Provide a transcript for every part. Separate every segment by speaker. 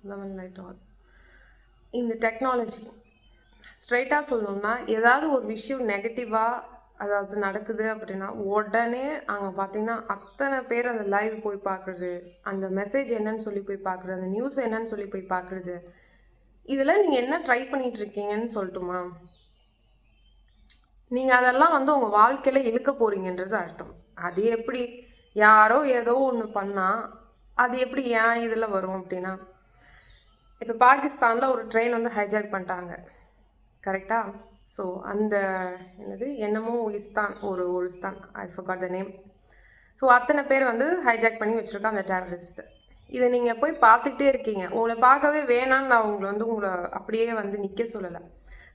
Speaker 1: Eleven light all. இந்த technology ஸ்ட்ரைட்டாக சொல்லணும்னா ஏதாவது ஒரு விஷயம் நெகட்டிவாக அதாவது நடக்குது அப்படின்னா உடனே அங்கே பார்த்தீங்கன்னா அத்தனை பேர் அந்த லைவ் போய் பார்க்குறது, அந்த மெசேஜ் என்னன்னு சொல்லி போய் பார்க்குறது, அந்த நியூஸ் என்னன்னு சொல்லி போய் பார்க்குறது. இதில் நீங்கள் என்ன ட்ரை பண்ணிட்டு இருக்கீங்கன்னு சொல்லட்டுமா? நீங்கள் அதெல்லாம் உங்கள் வாழ்க்கையில் இழுக்க போகிறீங்கன்றது அர்த்தம். அது எப்படி யாரோ ஏதோ ஒன்று பண்ணால் அது எப்படி ஏன் இதில் வரும் அப்படின்னா, இப்போ பாகிஸ்தானில் ஒரு ட்ரெயின் ஹைஜாக் பண்ணிட்டாங்க, கரெக்டாக? ஸோ அந்த என்னமோ இஸ்தான் ஒரு இஸ்தான், I forgot the name. So அத்தனை பேர் ஹைஜாக் பண்ணி வச்சுருக்காங்க அந்த டெரரிஸ்ட். இதை நீங்கள் போய் பார்த்துக்கிட்டே இருக்கீங்க. உங்களை பார்க்கவே வேணான்னு நான் உங்களை அப்படியே நிற்க சொல்லலை.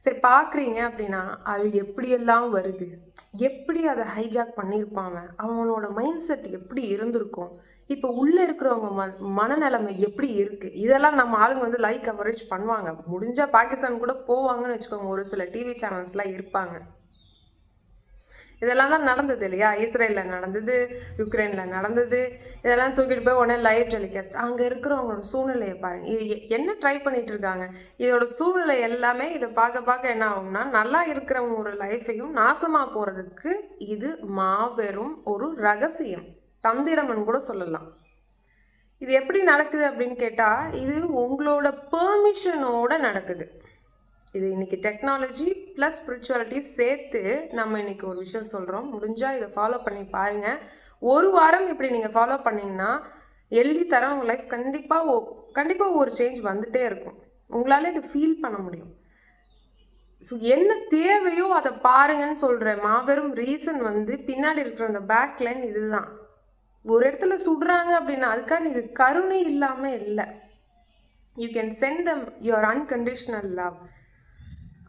Speaker 1: சரி, பார்க்குறீங்க அப்படின்னா அது எப்படியெல்லாம் வருது, எப்படி அதை ஹைஜாக் பண்ணியிருப்பாங்க, அவனோட மைண்ட் செட் எப்படி இருந்திருக்கும், இப்போ உள்ளே இருக்கிறவங்க மனநிலைமை எப்படி இருக்குது, இதெல்லாம் நம்ம ஆளுங்க லைவ் கவரேஜ் பண்ணுவாங்க. முடிஞ்சால் பாகிஸ்தான் கூட போவாங்கன்னு வச்சுக்கோங்க. ஒரு சில டிவி சேனல்ஸ்லாம் இருப்பாங்க. இதெல்லாம் தான் நடந்தது இல்லையா? இஸ்ரேலில் நடந்தது, யுக்ரைனில் நடந்தது. இதெல்லாம் தூக்கிட்டு போய் உடனே லைவ் டெலிகாஸ்ட். அங்கே இருக்கிறவங்களோட சூழ்நிலையை பாருங்கள். இது என்ன ட்ரை பண்ணிட்டு இருக்காங்க? இதோட சூழ்நிலை எல்லாமே இதை பார்க்க என்ன ஆகும்னா, நல்லா இருக்கிறவங்க ஒரு லைஃபையும் நாசமாக போகிறதுக்கு இது மாபெரும் ஒரு ரகசியம், தந்திரம்னு கூட சொல்லலாம். இது எப்படி நடக்குது அப்படின்னு கேட்டால், இது உங்களோட பெர்மிஷனோட நடக்குது. இது இன்னைக்கு டெக்னாலஜி ப்ளஸ் ஸ்பிரிச்சுவாலிட்டி சேர்த்து நம்ம இன்னைக்கு ஒரு விஷயம் சொல்கிறோம். முடிஞ்சால் இதை ஃபாலோ பண்ணி பாருங்கள். ஒரு வாரம் இப்படி நீங்கள் ஃபாலோ பண்ணிங்கன்னா எழுதி தர உங்கள் லைஃப் கண்டிப்பாக ஒரு சேஞ்ச் வந்துகிட்டே இருக்கும். உங்களால் இது ஃபீல் பண்ண முடியும். ஸோ என்ன தேவையோ அதை பாருங்கன்னு சொல்கிற மாபெரும் ரீசன் பின்னாடி இருக்கிற அந்த பேக்லைன் இதுதான். ஒரு இடத்துல சுடுறாங்க அப்படின்னா அதுக்காக இது கருணை இல்லாமல் இல்லை. You can send them your unconditional love.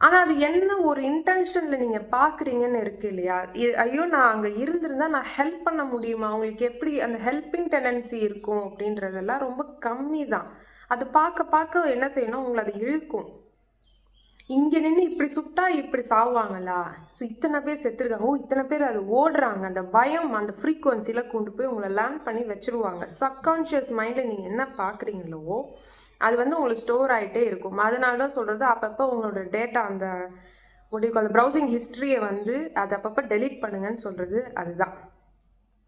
Speaker 1: ஆனால் அது என்ன ஒரு இன்டென்ஷனில் நீங்கள் பார்க்குறீங்கன்னு இருக்கு இல்லையா? ஐயோ, நான் அங்கே இருந்திருந்தால் நான் ஹெல்ப் பண்ண முடியுமா, அவங்களுக்கு எப்படி அந்த ஹெல்பிங் டெண்டன்சி இருக்கும் அப்படின்றதெல்லாம் ரொம்ப கம்மி தான். அது பார்க்க என்ன செய்யணும், உங்களை அது இழுக்கும். இங்கே நின்று இப்படி சுட்டா இப்படி சாவாங்களா, ஸோ இத்தனை பேர் செத்துருக்காங்க, இத்தனை பேர் அது ஓடுறாங்க, அந்த பயம் அந்த ஃப்ரீக்குவன்சியில் கொண்டு போய் உங்களை லேர்ன் பண்ணி வச்சுருவாங்க. சப்கான்ஷியஸ் மைண்டில் நீங்கள் என்ன பார்க்குறீங்களோ அது உங்களுக்கு ஸ்டோர் ஆகிட்டே இருக்கும். அதனால தான் சொல்கிறது, அப்பப்போ உங்களோட டேட்டா அந்த ப்ரௌசிங் ஹிஸ்ட்ரியை அதை அப்பப்போ டெலீட் பண்ணுங்கன்னு சொல்கிறது அதுதான்.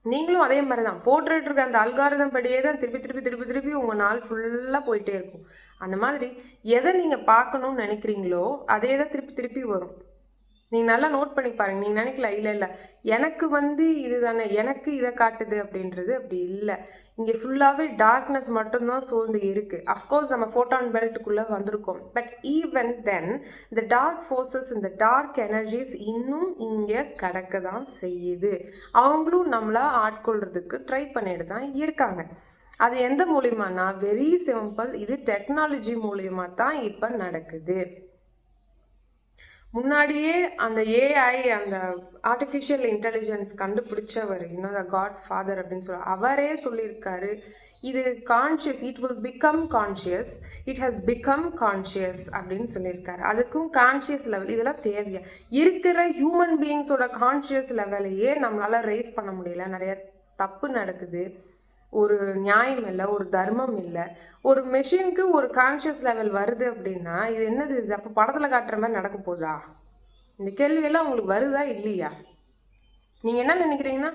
Speaker 1: நீங்களும் அதே மாதிரி தான் போட்டுட்டு இருக்க அந்த அல்காரிதம் படியே தான் திருப்பி உங்கள் நாள் ஃபுல்லாக போயிட்டே இருக்கும். அந்த மாதிரி எதை நீங்கள் பார்க்கணுன்னு நினைக்கிறீங்களோ அதே தான் திருப்பி வரும். நீங்கள் நல்லா நோட் பண்ணி பாருங்கள். நீங்கள் நினைக்கல இல்லை எனக்கு இதுதானே எனக்கு இதை காட்டுது அப்படின்றது அப்படி இல்லை. இங்கே ஃபுல்லாகவே டார்க்னஸ் மட்டும்தான் சூழ்ந்து இருக்குது. அஃப்கோர்ஸ் நம்ம ஃபோட்டான் பெல்ட்டுக்குள்ளே வந்திருக்கோம். பட் ஈவன் தென் இந்த டார்க் ஃபோர்ஸஸ், இந்த டார்க் எனர்ஜிஸ் இன்னும் இங்கே கிடக்க தான் செய்யுது. அவங்களும் நம்மளை ஆட்கொள்றதுக்கு ட்ரை பண்ணிட்டு தான் இருக்காங்க. அது எந்த மூலியமானா, வெரி சிம்பிள், இது டெக்னாலஜி மூலியமா தான் இப்போ நடக்குது. முன்னாடியே அந்த ஏஐ, அந்த ஆர்டிஃபிஷியல் இன்டெலிஜென்ஸ் கண்டுபிடிச்சவர் த காட் ஃபாதர் அப்படின்னு அவரே சொல்லியிருக்காரு, இது conscious, it will become conscious, it has become conscious அப்படின்னு சொல்லியிருக்காரு. அதுக்கும் கான்ஷியஸ் லெவல் இதெல்லாம் தேவையா? இருக்கிற ஹியூமன் பீயிங்ஸோட கான்ஷியஸ் லெவலையே நம்மளால ரைஸ் பண்ண முடியல. நிறைய தப்பு நடக்குது, ஒரு நியாயம் இல்லை, ஒரு தர்மம் இல்லை. ஒரு மெஷினுக்கு ஒரு கான்ஷியஸ் லெவல் வருது அப்படின்னா இது என்னது? இது அப்போ படத்தில் காட்டுற மாதிரி நடக்க போதா? இந்த கேள்வியெல்லாம் உங்களுக்கு வருதா இல்லையா? நீங்கள் என்ன நினைக்கிறீங்கன்னா,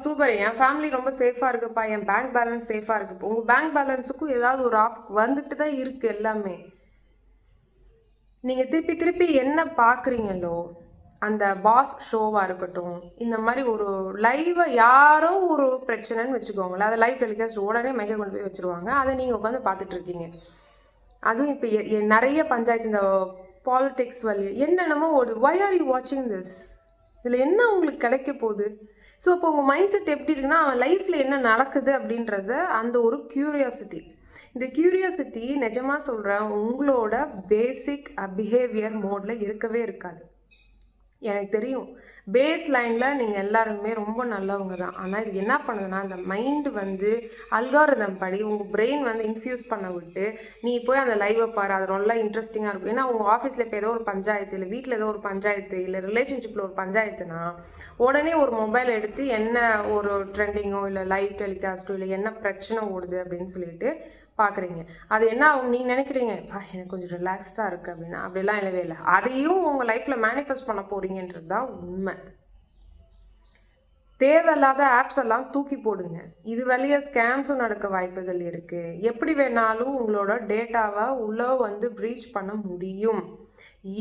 Speaker 1: சூப்பர், என் ஃபேமிலி ரொம்ப சேஃபாக இருக்குப்பா, என் பேங்க் பேலன்ஸ் சேஃபாக இருக்குப்பா. உங்கள் பேங்க் பேலன்ஸுக்கும் ஏதாவது ஒரு வந்துட்டு தான் இருக்குது எல்லாமே. நீங்கள் திருப்பி என்ன பார்க்குறீங்களோ, அந்த பாஸ் ஷோவாக இருக்கட்டும், இந்த மாதிரி ஒரு லைவை யாரோ ஒரு பிரச்சனைன்னு வச்சுக்கோங்களேன், அதை லைவ் டெலிகாஸ்ட் உடனே மைக்கை கொண்டு போய் வச்சுருவாங்க. அதை நீங்கள் உட்காந்து பார்த்துட்ருக்கீங்க. அதுவும் இப்போ நிறைய பஞ்சாயத்து, இந்த பாலிடிக்ஸ் வழி என்னென்னமோ ஒரு ஒய் ஆர் யூ வாட்சிங் திஸ், இதில் என்ன உங்களுக்கு கிடைக்க போகுது? ஸோ அப்போ உங்கள் மைண்ட் செட் எப்படி இருக்குன்னா, அவன் லைஃப்பில் என்ன நடக்குது அப்படின்றத அந்த ஒரு க்யூரியாசிட்டி. இந்த க்யூரியாசிட்டி நிஜமாக சொல்கிறேன், உங்களோட பேசிக் பிஹேவியர் மோடில் இருக்கவே இருக்காது. எனக்கு தெரியும், பேஸ் லைனில் நீங்கள் எல்லாருமே ரொம்ப நல்லவங்க தான். ஆனால் இது என்ன பண்ணுதுன்னா, அந்த மைண்டு அல்காரிதம் படி உங்கள் பிரெயின் இன்ஃப்யூஸ் பண்ண விட்டு, நீ போய் அந்த லைவை பாரு, அது நல்லா இன்ட்ரெஸ்டிங்காக இருக்கும். ஏன்னா உங்கள் ஆஃபீஸில் இப்போ ஏதோ ஒரு பஞ்சாயத்து, இல்லை வீட்டில் ஏதோ ஒரு பஞ்சாயத்து, இல்லை ரிலேஷன்ஷிப்பில் ஒரு பஞ்சாயத்துனா உடனே ஒரு மொபைல் எடுத்து என்ன ஒரு ட்ரெண்டிங்கோ இல்லை லைவ் டெலிகாஸ்ட்டோ இல்லை என்ன பிரச்சனை ஓடுது அப்படின்னு சொல்லிட்டு பார்க்குறீங்க. அது என்ன ஆகும், நீங்கள் நினைக்கிறீங்க எனக்கு கொஞ்சம் ரிலாக்ஸ்டாக இருக்குது அப்படின்னா, அப்படிலாம் இல்லவே இல்லை. அதையும் உங்கள் லைஃப்பில் மேனிஃபெஸ்ட் பண்ண போகிறீங்கன்றது தான் உண்மை. தேவையில்லாத ஆப்ஸ் எல்லாம் தூக்கி போடுங்க. இது வழியா ஸ்கேம்ஸும் நடக்க வாய்ப்புகள் இருக்குது. எப்படி வேணாலும் உங்களோட டேட்டாவை உள்ளே வந்து ப்ரீச் பண்ண முடியும்.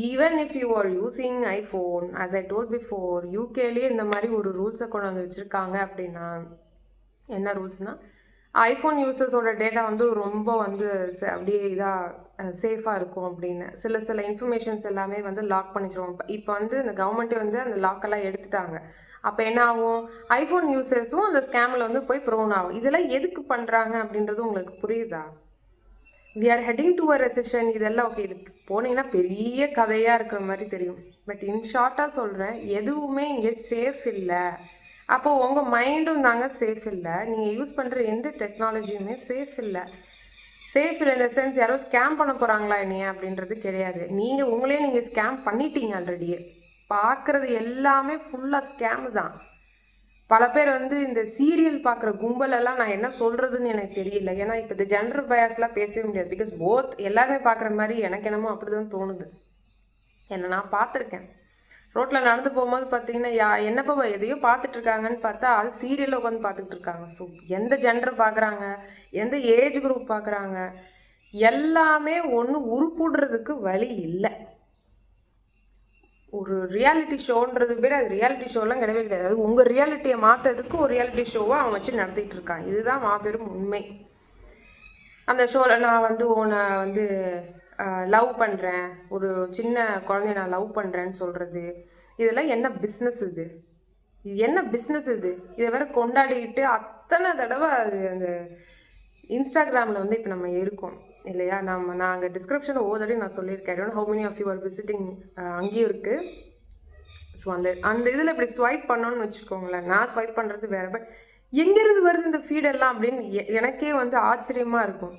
Speaker 1: Even if you are using iPhone, as I told before, யூகேலேயே இந்த மாதிரி ஒரு ரூல்ஸை கொண்டு வந்து வச்சுருக்காங்க. அப்படின்னா என்ன ரூல்ஸ்னால், ஐஃபோன் யூசர்ஸோட டேட்டா வந்து ரொம்ப வந்து அப்படியே இதாக சேஃபாக இருக்கும் அப்படின்னு சில இன்ஃபர்மேஷன்ஸ் எல்லாமே வந்து லாக் பண்ணிச்சிருவோம். இப்போ வந்து இந்த கவர்மெண்ட்டே வந்து அந்த லாக்கெல்லாம் எடுத்துட்டாங்க. அப்போ என்ன ஆகும், ஐஃபோன் யூசர்ஸும் அந்த ஸ்கேமில் வந்து போய் ப்ரோன் ஆகும். இதெல்லாம் எதுக்கு பண்ணுறாங்க அப்படின்றது உங்களுக்கு புரியுதா? We are heading to a recession. இதெல்லாம் ஓகே, இது போனீங்கன்னா பெரிய கதையாக இருக்கிற மாதிரி தெரியும். பட் இன் ஷார்ட்டாக சொல்கிறேன், எதுவுமே இங்கே சேஃப் இல்லை. அப்போது உங்கள் மைண்டும் தாங்க சேஃப் இல்லை. நீங்கள் யூஸ் பண்ணுற எந்த டெக்னாலஜியுமே சேஃப் இல்லை. சேஃப் இல்லை இந்த சென்ஸ் யாரோ ஸ்கேம் பண்ண போகிறாங்களா என்னைய அப்படின்றது கிடையாது. நீங்கள் ஸ்கேம் பண்ணிட்டீங்க ஆல்ரெடியே. பார்க்குறது எல்லாமே ஃபுல்லாக ஸ்கேமு தான். பல பேர் வந்து இந்த சீரியல் பார்க்குற கும்பலெல்லாம் நான் என்ன சொல்கிறதுன்னு எனக்கு தெரியல. ஏன்னா இப்போ இந்த ஜெண்டர் பயாஸ்லாம் பேசவே முடியாது. பிகாஸ் போத் எல்லாருமே பார்க்குற மாதிரி எனக்கு என்னமோ அப்படி தான் தோணுது. என்ன நான் பார்த்துருக்கேன். ரோட்டில் நடந்து போகும்போது பார்த்தீங்கன்னா என்னப்பா எதையோ பார்த்துட்ருக்காங்கன்னு பார்த்தா அது சீரியலில் உட்காந்து பார்த்துக்கிட்டு இருக்காங்க. ஸோ எந்த ஜெண்டர் பார்க்குறாங்க, எந்த ஏஜ் குரூப் பார்க்குறாங்க, எல்லாமே ஒன்று உருப்புடுறதுக்கு வழி இல்லை. ஒரு ரியாலிட்டி ஷோன்றது பேர், அது ரியாலிட்டி ஷோலாம் கிடையவே கிடையாது. அது உங்கள் ரியாலிட்டியை மாற்றுறதுக்கு ஒரு ரியாலிட்டி ஷோவை அவன் வச்சு நடத்திட்டு இருக்கான். இதுதான் மாபெரும் உண்மை. அந்த ஷோவில் நான் வந்து உன்னை வந்து லவ் பண்ணுறேன், ஒரு சின்ன குழந்தைய நான் லவ் பண்ணுறேன்னு சொல்கிறது, இதெல்லாம் என்ன பிஸ்னஸ் இது? இது என்ன பிஸ்னஸ் இது? இதை வேற கொண்டாடிக்கிட்டு அத்தனை தடவை அது அந்த இன்ஸ்டாகிராமில் வந்து இப்போ நம்ம இருக்கோம் இல்லையா? நான் அங்கே டிஸ்கிரிப்ஷனில் ஓதடி நான் சொல்லியிருக்கேன். How many of you are visiting, அங்கேயும் இருக்குது. ஸோ அந்த இதில் இப்படி ஸ்வைப் பண்ணோன்னு வச்சுக்கோங்களேன். நான் ஸ்வைப் பண்ணுறது வேறு. பட் எங்கேருந்து வருது இந்த ஃபீடெல்லாம் அப்படின்னு எனக்கே வந்து ஆச்சரியமாக இருக்கும்.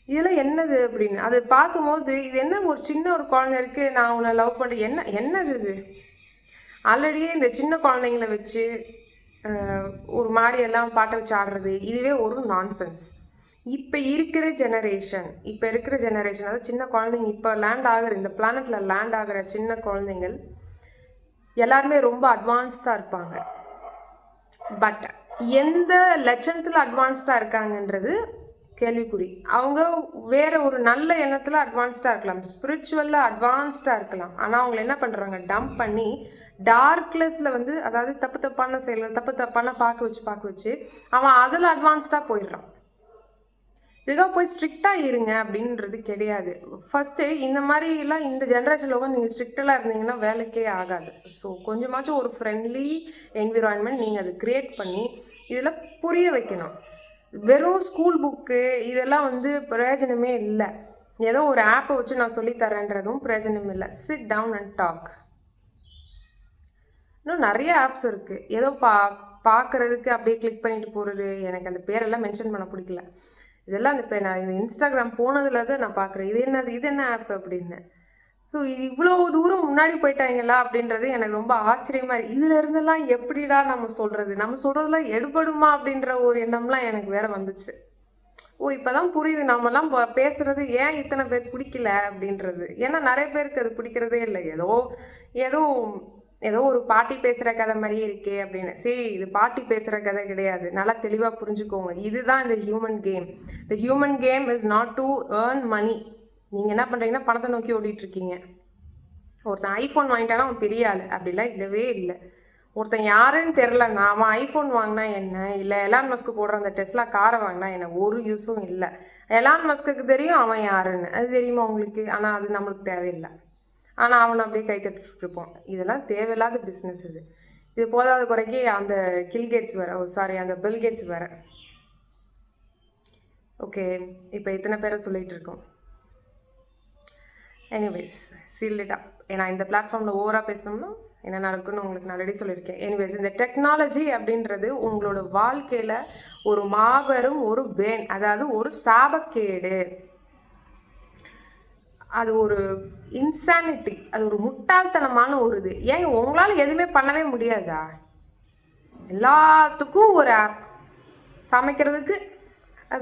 Speaker 1: இதெல்லாம் என்னது அப்படின்னு அது பார்க்கும்போது, இது என்ன ஒரு சின்ன ஒரு குழந்தை இருக்குது, நான் அவனை லவ் பண்ணுறேன், என்னது இது? ஆல்ரெடியே இந்த சின்ன குழந்தைங்கள வச்சு ஒரு மாதிரியெல்லாம் பாட்டை வச்சு ஆடுறது, இதுவே ஒரு நான்சென்ஸ். இப்போ இருக்கிற ஜெனரேஷன் அதாவது சின்ன குழந்தைங்க இப்போ லேண்ட் ஆகிற இந்த பிளானட்டில் லேண்ட் ஆகிற சின்ன குழந்தைங்கள் எல்லாருமே ரொம்ப அட்வான்ஸ்டாக இருப்பாங்க. பட் எந்த லட்சணத்தில் அட்வான்ஸ்டாக இருக்காங்கன்றது கேள்விக்குறி. அவங்க வேற ஒரு நல்ல எண்ணத்தில் அட்வான்ஸ்டாக இருக்கலாம், ஸ்பிரிச்சுவலாக அட்வான்ஸ்டாக இருக்கலாம். ஆனால் அவங்க என்ன பண்ணுறாங்க, டம்ப் பண்ணி டார்க்னஸில் வந்து, அதாவது தப்பான செயல்கள், தப்பான பார்க்க வச்சு அவன் அதில் அட்வான்ஸ்டாக போயிடுறான். இதுக்காக போய் ஸ்ட்ரிக்டாக இருங்க அப்படின்றது கிடையாது. ஃபஸ்ட்டு இந்த மாதிரிலாம் இந்த ஜென்ரேஷனில் வந்து நீங்கள் ஸ்ட்ரிக்டெல்லாம் இருந்தீங்கன்னா வேலைக்கே ஆகாது. ஸோ கொஞ்சமாச்சும் ஒரு ஃப்ரெண்ட்லி என்விரான்மெண்ட் நீங்கள் அதை க்ரியேட் பண்ணி இதில் புரிய வைக்கணும். வெறும் ஸ்கூல் புக்கு இதெல்லாம் வந்து பிரயோஜனமே இல்லை. ஏதோ ஒரு ஆப்பை வச்சு நான் சொல்லித்தரேன்றதும் பிரயோஜனம் இல்லை. Sit down and talk. இன்னும் நிறைய ஆப்ஸ் இருக்குது. ஏதோ பார்க்குறதுக்கு அப்படியே கிளிக் பண்ணிட்டு போகிறது. எனக்கு அந்த பேரெல்லாம் மென்ஷன் பண்ண பிடிக்கல. இதெல்லாம் இப்போ நான் இந்த இன்ஸ்டாகிராம் போனதில் தான் நான் பார்க்குறேன். இது என்ன ஆப் அப்படின்னு. ஸோ இவ்வளோ தூரம் முன்னாடி போயிட்டாங்களா அப்படின்றது எனக்கு ரொம்ப ஆச்சரியமாக இருக்குது. இதில் இருந்தெல்லாம் எப்படிடா நம்ம சொல்கிறதுலாம் எடுபடுமா அப்படின்ற ஒரு எண்ணம்லாம் எனக்கு வேற வந்துச்சு. இப்போ தான் புரியுது நம்மலாம் பேசுகிறது ஏன் இத்தனை பேர் பிடிக்கல அப்படின்றது. ஏன்னா நிறைய பேருக்கு அது பிடிக்கிறதே இல்லை. ஏதோ ஒரு பாட்டி பேசுகிற கதை மாதிரியே இருக்கே அப்படின்னு. சரி, இது பாட்டி பேசுகிற கதை கிடையாது, நல்லா தெளிவாக புரிஞ்சுக்கோங்க. இதுதான் இந்த human game. The human game is not to earn money. நீங்கள் என்ன பண்ணுறீங்கன்னா பணத்தை நோக்கி ஓடிட்டுருக்கீங்க. ஒருத்தன் ஐஃபோன் வாங்கிட்டானா அவன் பெரிய ஆள் அப்படிலாம் இல்லவே இல்லை. ஒருத்தன் யாருன்னு தெரிலன்னா அவன் ஐஃபோன் வாங்கினா என்ன, இல்லை எலான் மஸ்க்கு போடுற அந்த டெஸ்லா காரை வாங்கினா என்ன, ஒரு யூஸும் இல்லை. எலான் மஸ்க்கு தெரியும் அவன் யாருன்னு, அது தெரியுமா உங்களுக்கு? ஆனால் அது நம்மளுக்கு தேவையில்லை. ஆனால் அவனை அப்படியே கை தட்டிட்டு இருப்போம். இதெல்லாம் தேவையில்லாத பிஸ்னஸ். இது போதாத குறைக்கு அந்த அந்த பில் கேட்ஸ் வேற. ஓகே, இப்போ இத்தனை பேரை சொல்லிகிட்டு இருக்கோம். எனிவேஸ், சீல்டா ஏன்னா இந்த பிளாட்ஃபார்மில் ஓவராக பேசணும்னா என்ன நடக்குன்னு உங்களுக்கு நான் ஆல்ரெடி சொல்லியிருக்கேன். எனிவேஸ், இந்த டெக்னாலஜி அப்படின்றது உங்களோட வாழ்க்கையில் ஒரு மாபெரும் அதாவது ஒரு சாபக்கேடு. அது ஒரு இன்சானிட்டி, அது ஒரு முட்டாள்தனமான ஒரு இது. ஏங்க உங்களால் எதுவுமே பண்ணவே முடியாதா? எல்லாத்துக்கும் ஒரு ஆப், சமைக்கிறதுக்கு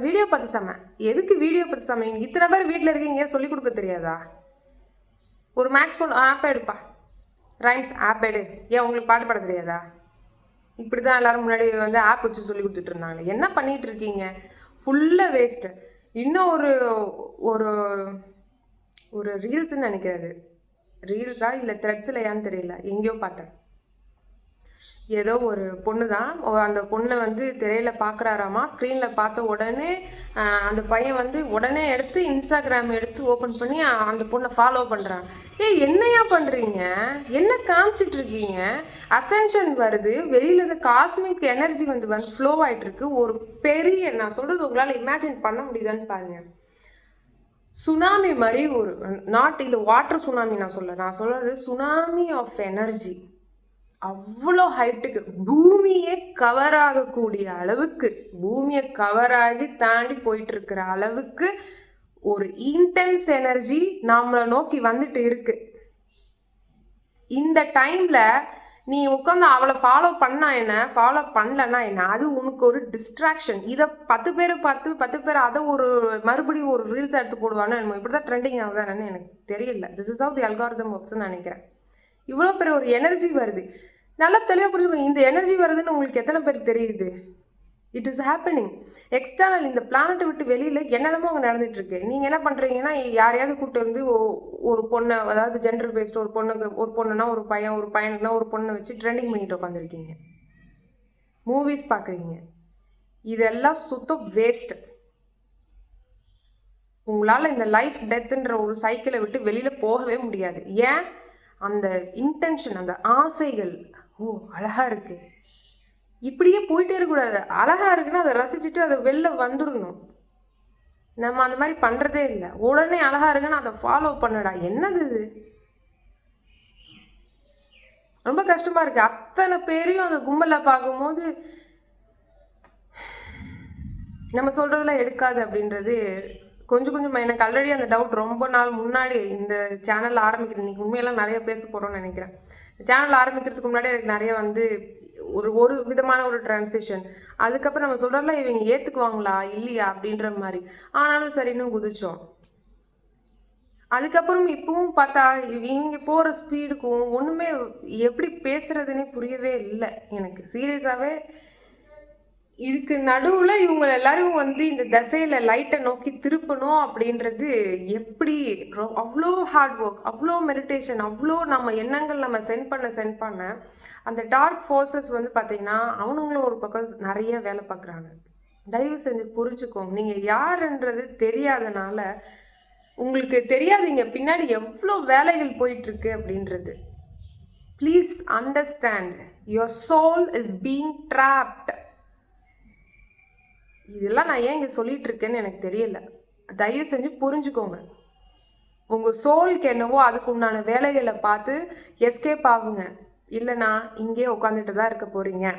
Speaker 1: வீடியோ பார்த்து செம. எதுக்கு வீடியோ பார்த்து செம? இத்தனை பேர் வீட்டில் இருக்கீங்க, சொல்லிக் கொடுக்க தெரியாதா? ஒரு மேக்ஸ் ஃபோன் ஆப் எடுப்பா, ரைம்ஸ் ஆப் எடு. ஏன் உங்களுக்கு பாட்டு பாட தெரியாதா? இப்படி தான் எல்லோரும் முன்னாடி வந்து ஆப் வச்சு சொல்லி கொடுத்துட்டு இருந்தாங்க. என்ன பண்ணிகிட்டு இருக்கீங்க? ஃபுல்லாக வேஸ்ட்டு. இன்னும் ஒரு ஒரு ஒரு ரீல்ஸ்ன்னு நினைக்கிறது, ரீல்ஸா இல்லை த்ரெட்ஸ்லையான்னு தெரியல, எங்கேயோ பார்த்தேன். ஏதோ ஒரு பொண்ணு தான், அந்த பொண்ணை வந்து திரையில் பார்க்குறாராமா. ஸ்க்ரீனில் பார்த்த உடனே அந்த பையன் வந்து உடனே எடுத்து இன்ஸ்டாகிராம் எடுத்து ஓப்பன் பண்ணி அந்த பொண்ணை ஃபாலோ பண்ணுறான். என்னையா பண்ணுறீங்க? என்ன காமிச்சிட்டு இருக்கீங்க? அசென்ஷன் வருது, வெளியில் இருந்து காஸ்மிக் எனர்ஜி வந்து ஃப்ளோ ஆகிட்டுருக்கு. ஒரு பெரிய, நான் சொல்கிறது உங்களால் இமேஜின் பண்ண முடியுதான்னு பாருங்கள். சுனாமி மாதிரி ஒரு, நாட் இந்த வாட்டர் சுனாமி நான் சொல்கிறது சுனாமி ஆஃப் எனர்ஜி. அவ்வளோ ஹைட்டுக்கு பூமியே கவர் ஆகக்கூடிய அளவுக்கு, பூமியை கவர் ஆகி தாண்டி போயிட்டு இருக்கிற அளவுக்கு ஒரு இன்டென்ஸ் எனர்ஜி நம்மளை நோக்கி வந்துட்டு இருக்கு. இந்த டைம்ல நீ உட்காந்து அவளை ஃபாலோ பண்ணா என்ன, ஃபாலோ பண்ணலன்னா என்ன, அது உனக்கு ஒரு டிஸ்ட்ராக்ஷன். இதை 10 பேர் பார்த்து 10 பேர் அதை ஒரு மறுபடியும் ஒரு ரீல்ஸ் எடுத்து போடுவானு என்னமோ, இப்படி தான் ட்ரெண்டிங் ஆகுதானு எனக்கு தெரியல. This is how the algorithm ஒர்க்ஸ்ன்னு நினைக்கிறேன். இவ்வளோ பெரிய ஒரு எனர்ஜி வருது, நல்லா தெளிவாக புரிஞ்சுக்கோங்க. இந்த எனர்ஜி வருதுன்னு உங்களுக்கு எத்தனை பேர் தெரியுது? It is happening external. இந்த பிளானட்டை விட்டு வெளியில் என்னென்னமோ அங்கே நடந்துட்டு இருக்கு. நீங்கள் என்ன பண்ணுறீங்கன்னா, யாரையாவது கூப்பிட்டு வந்து ஒரு பொண்ணை, அதாவது ஜெண்டர் பேஸ்டு ஒரு பொண்ணுனா ஒரு பையனுக்குனா ஒரு பொண்ணை வச்சு ட்ரெண்டிங் பண்ணிட்டு உட்காந்துருக்கீங்க. மூவிஸ் பார்க்குறீங்க. இதெல்லாம் சுத்தம் வேஸ்ட். உங்களால் இந்த லைஃப் டெத்துன்ற ஒரு சைக்கிளை விட்டு வெளியில் போகவே முடியாது. ஏன்? அந்த இன்டென்ஷன், அந்த ஆசைகள், அழகா இருக்கு, இப்படியே போயிட்டே இருக்கக்கூடாது. அழகா இருக்குன்னா அதை ரசிச்சுட்டு அதை வெளில வந்துடணும். நம்ம அந்த மாதிரி பண்றதே இல்லை. உடனே அழகா இருக்குன்னு அதை ஃபாலோ பண்ணடா. என்னது இது? ரொம்ப கஷ்டமா இருக்கு. அத்தனை பேரையும் அந்த கும்பலை பார்க்கும்போது நம்ம சொல்றதெல்லாம் எடுக்காது அப்படின்றது கொஞ்சம் கொஞ்சம் எனக்கு ஆல்ரெடி அந்த டவுட் ரொம்ப நாள் முன்னாடி இந்த சேனல் ஆரம்பிக்கிறேன். இன்னைக்கு உண்மையெல்லாம் நிறைய பேச போகிறோம்னு நினைக்கிறேன். சேனல் ஆரம்பிக்கிறதுக்கு முன்னாடி எனக்கு நிறைய வந்து ஒரு விதமான ஒரு டிரான்சிஷன். அதுக்கப்புறம் நம்ம சொல்கிறோம்ல, இவங்க ஏற்றுக்குவாங்களா இல்லையா அப்படின்ற மாதிரி. ஆனாலும் சரின்னு குதிச்சோம். அதுக்கப்புறம் இப்பவும் பார்த்தா இவங்க போகிற ஸ்பீடுக்கும் ஒன்றுமே எப்படி பேசுறதுன்னே புரியவே இல்லை எனக்கு. சீரியஸாகவே இதுக்கு நடுவில் இவங்க எல்லாரும் வந்து இந்த திசையில் லைட்டை நோக்கி திருப்பணும் அப்படின்றது எப்படி? அவ்வளோ ஹார்ட் ஒர்க், அவ்வளோ மெடிடேஷன், அவ்வளோ நம்ம எண்ணங்கள் நம்ம சென்ட் பண்ண அந்த டார்க் ஃபோர்ஸஸ் வந்து பார்த்தீங்கன்னா அவனுங்களும் ஒரு பக்கம் நிறைய வேலை பார்க்குறாங்க. தயவு செஞ்சு புரிஞ்சுக்கோங்க. நீங்கள் யாருன்றது தெரியாதனால உங்களுக்கு தெரியாது இங்கே பின்னாடி எவ்வளோ வேலைகள் போயிட்டுருக்கு அப்படின்றது. Please understand, your soul is being trapped. இதெல்லாம் நான் ஏன் இங்கே சொல்லிட்டு இருக்கேன்னு எனக்கு தெரியல. தயவு செஞ்சு புரிஞ்சுக்கோங்க. உங்கள் சோலுக்கு என்னவோ அதுக்கு உண்டான வேலைகளை பார்த்து எஸ்கேப் ஆகுங்க. இல்லைனா இங்கே உட்காந்துட்டு தான் இருக்க போகிறீங்க.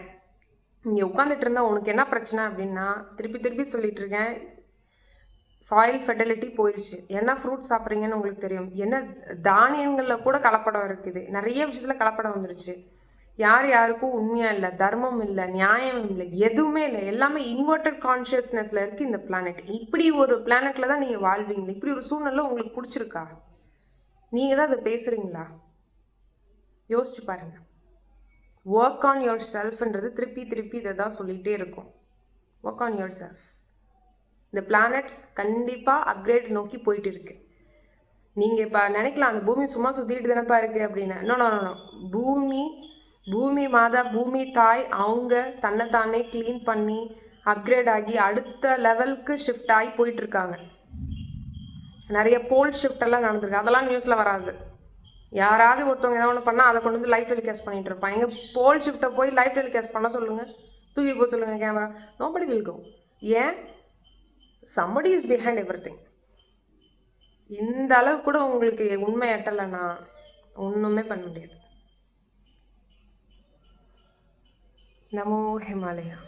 Speaker 1: இங்கே உட்காந்துட்டு இருந்தால் உனக்கு என்ன பிரச்சனை அப்படின்னா, திருப்பி சொல்லிட்டு இருக்கேன், சாயில் ஃபெர்டிலிட்டி போயிடுச்சு. என்ன ஃப்ரூட் சாப்பிட்றீங்கன்னு உங்களுக்கு தெரியும். என்ன தானியங்களில் கூட கலப்படம் இருக்குது. நிறைய விஷயத்தில் கலப்படம் வந்துடுச்சு. யாருக்கும் உண்மையாக இல்லை, தர்மம் இல்லை, நியாயம் இல்லை, எதுவுமே இல்லை. எல்லாமே இன்வெர்டட் கான்ஷியஸ்னஸில் இருக்குது இந்த பிளானட். இப்படி ஒரு பிளானட்டில் தான் நீங்கள் வாழ்வீங்களா? இப்படி ஒரு சூழ்நிலை உங்களுக்கு பிடிச்சிருக்கா? நீங்கள் தான் அதை பேசுகிறீங்களா? யோசிச்சு பாருங்கள். ஒர்க் ஆன் யுவர் செல்ஃப்ன்றது திருப்பி இதை தான் சொல்லிகிட்டே இருக்கும். Work on your self. இந்த பிளானட் கண்டிப்பாக அப்கிரேட் நோக்கி போயிட்டு இருக்கு. நீங்கள் இப்போ நினைக்கலாம் அந்த பூமி சும்மா சுற்றிட்டு தானப்பா இருக்குது அப்படின்னு. நோ. பூமி மாதா, பூமி தாய் அவங்க தன்னைத்தானே க்ளீன் பண்ணி அப்கிரேட் ஆகி அடுத்த லெவலுக்கு ஷிஃப்ட் ஆகி போயிட்டுருக்காங்க. நிறைய போல் ஷிஃப்டெல்லாம் நடந்திருக்கு. அதெல்லாம் நியூஸில் வராது. யாராவது ஒருத்தவங்க ஏதாவது ஒன்று பண்ணால் அதை கொண்டு வந்து லைவ் டெலிகாஸ்ட் பண்ணிட்டு இருப்பாங்க. எங்கள் போல் ஷிஃப்ட்டை போய் லைவ் டெலிகாஸ்ட் பண்ண சொல்லுங்கள், தூக்கிட்டு போக சொல்லுங்கள் கேமரா. Nobody will go. ஏன்? somebody is behind everything. இந்த அளவு கூட உங்களுக்கு உண்மை எட்டலைன்னா ஒன்றுமே பண்ண முடியாது. நமோ ஹிமாலயா.